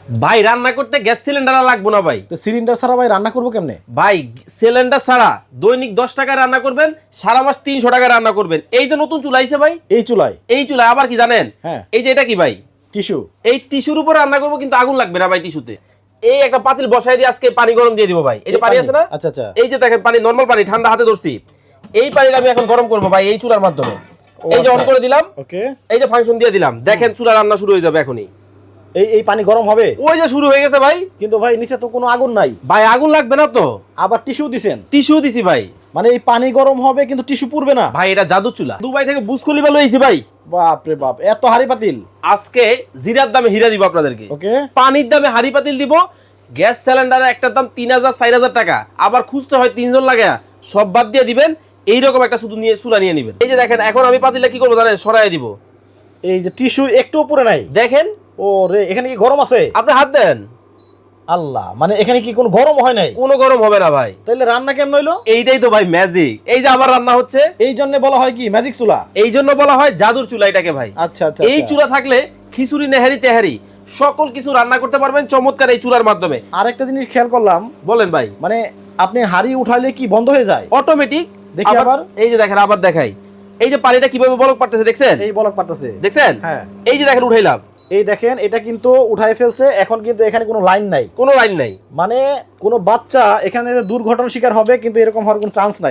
ভাই রান্না করতে গ্যাস সিলিন্ডার আর লাগবো না ভাই। তো সিলিন্ডার ছাড়া ভাই রান্না করবো কেমনে? ভাই সিলিন্ডার ছাড়া দৈনিক 10 টাকায় রান্না করবেন, সারা মাস 300 টাকায় রান্না করবেন। এই যে নতুন চুলা আইছে ভাই, এই চুলায়? এই চুলায় আবার কি জানেন, হ্যাঁ। এই যে এটা কি ভাই, টিস্যু। এই টিস্যুর উপর রান্না করবো, কিন্তু আগুন লাগবে না ভাই টিস্যুতে। এই একটা পাতিল বসাই দিয়ে আজকে পানি গরম দিয়ে দিব ভাই। এই যে পানি আছে না, আচ্ছা আচ্ছা, এই যে দেখেন পানি, নরমাল পানি, ঠান্ডা হাতে ধরছি। এই পানিটা আমি এখন গরম করবো ভাই এই চুলার মাধ্যমে। এই যে অন করে দিলাম, ওকে, এই যে ফাংশন দিয়ে দিলাম, দেখেন চুলা রান্না শুরু হয়ে যাবে এখনই। এই পানি গরম হবে? ওই যে শুরু হয়ে গেছে ভাই। কিন্তু ভাই নিচে তো কোনো আগুন নাই। ভাই আগুন লাগবে না তো? আবার টিস্যু দিছেন? টিস্যু দিছি ভাই। মানে এই পানি গরম হবে কিন্তু টিস্যু পুড়বে না? ভাই এটা জাদু চুলা, দুবাই থেকে বুজ খলিফা লইছি ভাই। বাপ রে বাপ, এত হাড়ি পাতিল! আজকে জিরার দামে হীরা দিব আপনাদেরকে, ওকে, পানির দামে হাড়ি পাতিল দিব। গ্যাস সিলিন্ডারের একটার দাম 3000 4000 টাকা, আবার খুঁজতে হয় 3 জন লাগে, সব বাদ দিয়ে দিবেন। এইরকম একটা শুধু নিয়ে চুলা নিয়ে নেবেন। এই যে দেখেন এখন আমি পাতিলটা কি করবো জানেন, সরাই দিব। এই যে টিস্যু একটু উপরে নাই, দেখেন ও রে, এখানে কি গরম আছে? আপনি হাত দেন, আল্লাহ, মানে এখানে কি কোনো গরম হয় নাই? কোনো গরম হবে না ভাই। তাহলে রান্না কেমন হইলো? এইটাই তো ভাই ম্যাজিক। এই যে আবার রান্না হচ্ছে, এই জন্য বলা হয় কি ম্যাজিক চুলা? এই জন্য বলা হয় জাদুর চুলা এটাকে ভাই। আচ্ছা আচ্ছা, এই চুলা থাকলে খিচুড়ি নেহারি তেহারি সকল কিছু রান্না করতে পারবেন চমৎকার এই চুলার মাধ্যমে। আরেকটা জিনিস খেয়াল করলাম, বলেন ভাই। মানে আপনি হাড়ি উঠাইলে কি বন্ধ হয়ে যায়? অটোমেটিক। দেখি আবার। এই যে দেখেন, আবার দেখাই, এই যে পানিটা কিভাবে বলক পারতেছে দেখছেন? এই বলক পারতেছে, দেখছেন? হ্যাঁ। এই যে দেখেন উঠাইলাম, এই দেখেন, এটা কিন্তু উঠাই ফেলছে। এখন কিন্তু এখানে কোনো লাইন নাই, কোনো লাইন নাই। মানে কোনো বাচ্চা এখানে দুর্ঘটনার শিকার হবে কিন্তু এরকম হওয়ার কোনো চান্স নাই।